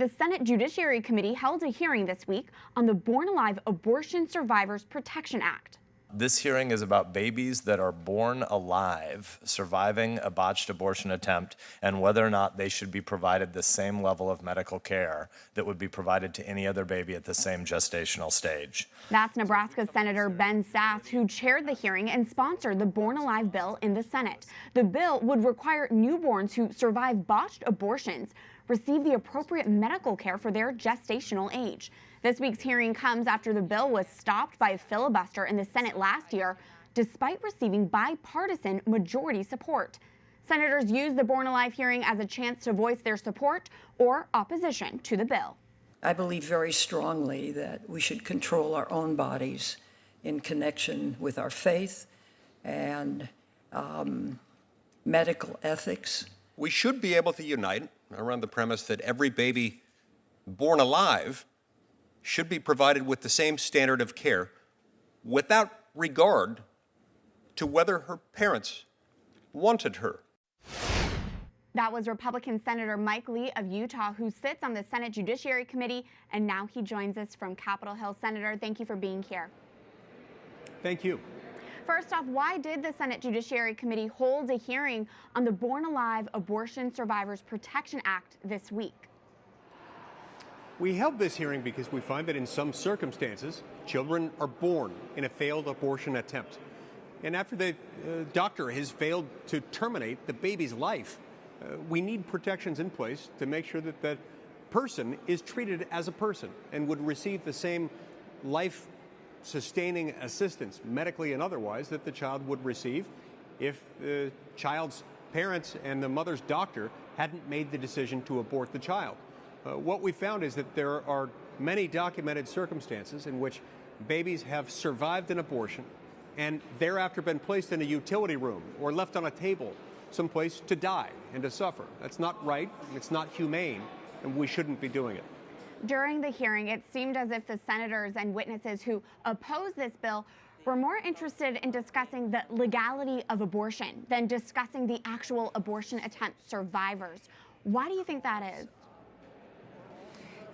The Senate Judiciary Committee held a hearing this week on the Born Alive Abortion Survivors Protection Act. This hearing is about babies that are born alive, surviving a botched abortion attempt, and whether or not they should be provided the same level of medical care that would be provided to any other baby at the same gestational stage. That's Nebraska Senator Ben Sasse, who chaired the hearing and sponsored the Born Alive bill in the Senate. The bill would require newborns who survive botched abortions receive the appropriate medical care for their gestational age. This week's hearing comes after the bill was stopped by a filibuster in the Senate last year, despite receiving bipartisan majority support. Senators used the Born Alive hearing as a chance to voice their support or opposition to the bill. I believe very strongly that we should control our own bodies in connection with our faith and medical ethics. We should be able to unite around the premise that every baby born alive should be provided with the same standard of care without regard to whether her parents wanted her. That was Republican Senator Mike Lee of Utah, who sits on the Senate Judiciary Committee, and now he joins us from Capitol Hill. Senator, thank you for being here. Thank you. First off, why did the Senate Judiciary Committee hold a hearing on the Born Alive Abortion Survivors Protection Act this week? We held this hearing because we find that in some circumstances, children are born in a failed abortion attempt. And after the doctor has failed to terminate the baby's life, we need protections in place to make sure that that person is treated as a person and would receive the same life-sustaining assistance, medically and otherwise, that the child would receive if the child's parents and the mother's doctor hadn't made the decision to abort the child. What we found is that there are many documented circumstances in which babies have survived an abortion and thereafter been placed in a utility room or left on a table someplace to die and to suffer. That's not right, it's not humane, and we shouldn't be doing it. During the hearing, it seemed as if the senators and witnesses who oppose this bill were more interested in discussing the legality of abortion than discussing the actual abortion attempt survivors. Why do you think that is?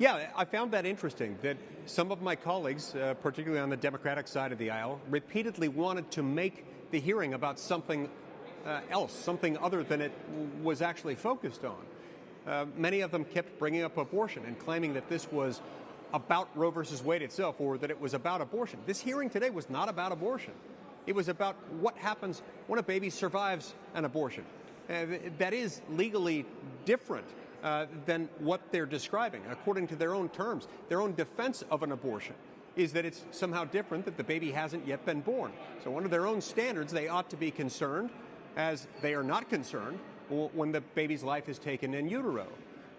Yeah, I found that interesting, that some of my colleagues, particularly on the Democratic side of the aisle, repeatedly wanted to make the hearing about something else, something other than it was actually focused on. Many of them kept bringing up abortion and claiming that this was about Roe versus Wade itself, or that it was about abortion. This hearing today was not about abortion. It was about what happens when a baby survives an abortion. That is legally different than what they're describing, according to their own terms. Their own defense of an abortion is that it's somehow different, that the baby hasn't yet been born. So under their own standards, they ought to be concerned, as they are not concerned when the baby's life is taken in utero.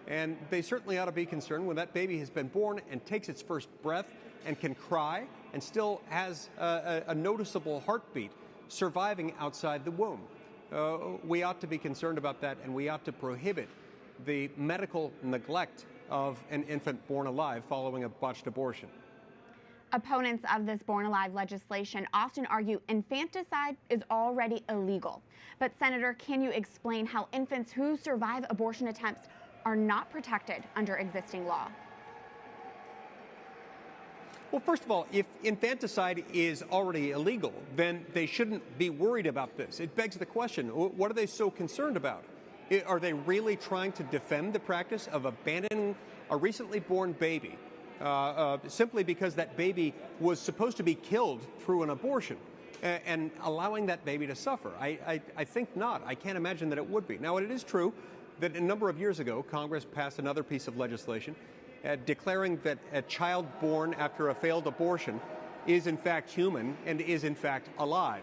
And they certainly ought to be concerned when that baby has been born and takes its first breath and can cry and still has a noticeable heartbeat surviving outside the womb. We ought to be concerned about that, and we ought to prohibit the medical neglect of an infant born alive following a botched abortion. Opponents of this Born Alive legislation often argue infanticide is already illegal. But Senator, can you explain how infants who survive abortion attempts are not protected under existing law? Well, first of all, if infanticide is already illegal, then they shouldn't be worried about this. It begs the question, what are they so concerned about? Are they really trying to defend the practice of abandoning a recently born baby simply because that baby was supposed to be killed through an abortion and allowing that baby to suffer? I think not. I can't imagine that it would be. Now, it is true that a number of years ago, Congress passed another piece of legislation declaring that a child born after a failed abortion is in fact human and is in fact alive.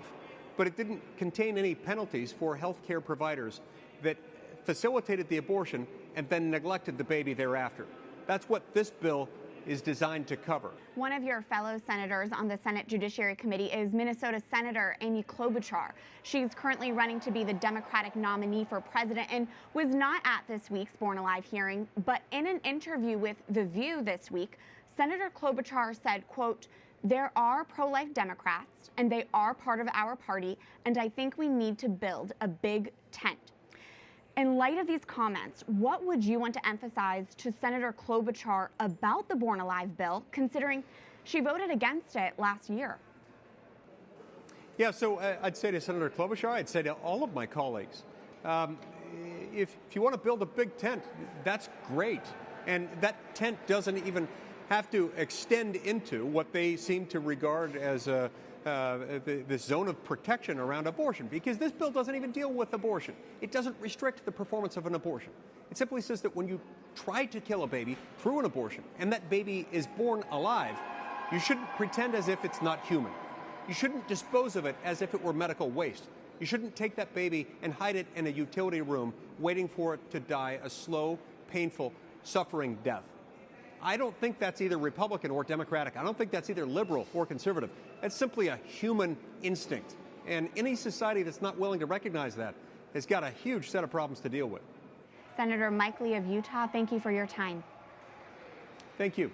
But it didn't contain any penalties for health care providers that facilitated the abortion and then neglected the baby thereafter. That's what this bill is designed to cover. One of your fellow senators on the Senate Judiciary Committee is Minnesota Senator Amy Klobuchar. She's currently running to be the Democratic nominee for president and was not at this week's Born Alive hearing, but in an interview with The View this week, Senator Klobuchar said, quote, "There are pro-life Democrats and they are part of our party, and I think we need to build a big tent." In light of these comments, what would you want to emphasize to Senator Klobuchar about the Born Alive bill, considering she voted against it last year? Yeah, so I'd say to Senator Klobuchar, I'd say to all of my colleagues, if you want to build a big tent, that's great. And that tent doesn't even have to extend into what they seem to regard as this zone of protection around abortion, because this bill doesn't even deal with abortion. It doesn't restrict the performance of an abortion. It simply says that when you try to kill a baby through an abortion and that baby is born alive, you shouldn't pretend as if it's not human. You shouldn't dispose of it as if it were medical waste. You shouldn't take that baby and hide it in a utility room waiting for it to die a slow, painful, suffering death. I don't think that's either Republican or Democratic. I don't think that's either liberal or conservative. It's simply a human instinct. And any society that's not willing to recognize that has got a huge set of problems to deal with. Senator Mike Lee of Utah, thank you for your time. Thank you.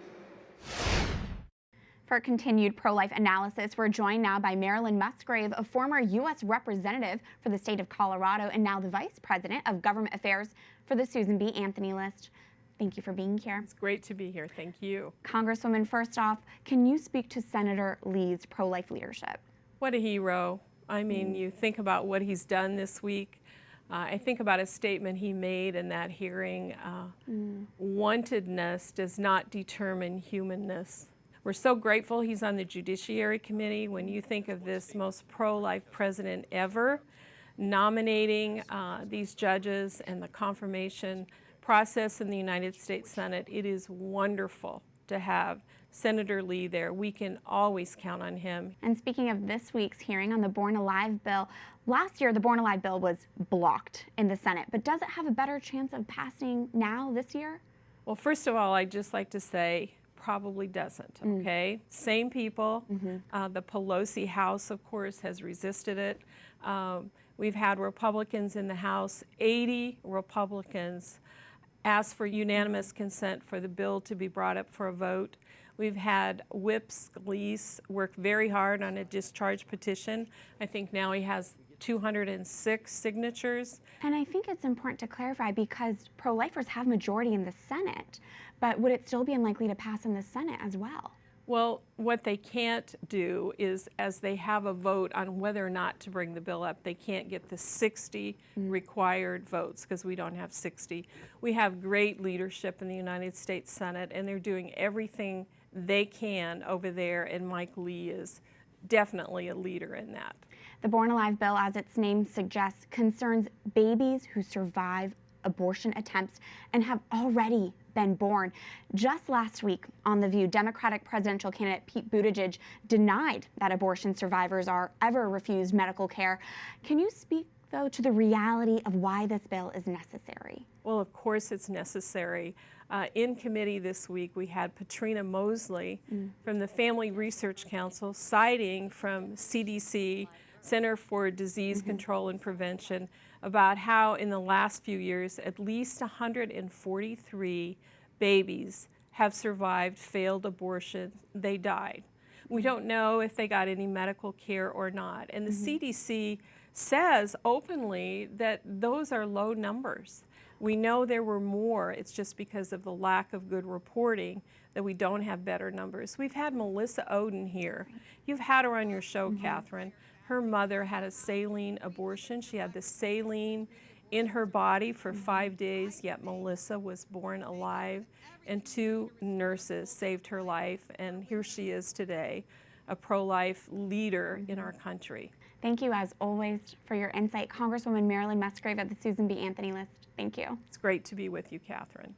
For continued pro-life analysis, we're joined now by Marilyn Musgrave, a former U.S. representative for the state of Colorado and now the vice president of government affairs for the Susan B. Anthony list. Thank you for being here. It's great to be here. Thank you. Congresswoman, first off, can you speak to Senator Lee's pro-life leadership? What a hero. I mean, you think about what he's done this week. I think about a statement he made in that hearing. Wantedness does not determine humanness. We're so grateful he's on the Judiciary Committee. When you think of this most pro-life president ever, nominating these judges and the confirmation process in the United States Senate, it is wonderful to have Senator Lee there. We can always count on him. And speaking of this week's hearing on the Born Alive bill, last year the Born Alive bill was blocked in the Senate, but does it have a better chance of passing now this year? Well, first of all, I'd just like to say probably doesn't, okay? Same people. The Pelosi House, of course, has resisted it. We've had Republicans in the House, 80 Republicans asked for unanimous consent for the bill to be brought up for a vote. We've had Whip Scalise work very hard on a discharge petition. I think now he has 206 signatures. And I think it's important to clarify because pro-lifers have majority in the Senate, but would it still be unlikely to pass in the Senate as well? Well, what they can't do is, as they have a vote on whether or not to bring the bill up, they can't get the 60 required votes because we don't have 60. We have great leadership in the United States Senate, and they're doing everything they can over there, and Mike Lee is definitely a leader in that. The Born Alive bill, as its name suggests, concerns babies who survive abortion attempts and have already been born. Just last week on The View, Democratic presidential candidate Pete Buttigieg denied that abortion survivors are ever refused medical care. Can you speak, though, to the reality of why this bill is necessary? Well, of course it's necessary. In committee this week, we had Patrina Mosley from the Family Research Council citing from CDC, Center for Disease Control and Prevention, about how in the last few years, at least 143 babies have survived failed abortions. They died. We don't know if they got any medical care or not. And the CDC says openly that those are low numbers. We know there were more. It's just because of the lack of good reporting that we don't have better numbers. We've had Melissa Oden here. You've had her on your show, Catherine. Her mother had a saline abortion. She had the saline in her body for 5 days, yet Melissa was born alive, and 2 nurses saved her life, and here she is today, a pro-life leader in our country. Thank you, as always, for your insight. Congresswoman Marilyn Musgrave of the Susan B. Anthony list. Thank you. It's great to be with you, Catherine.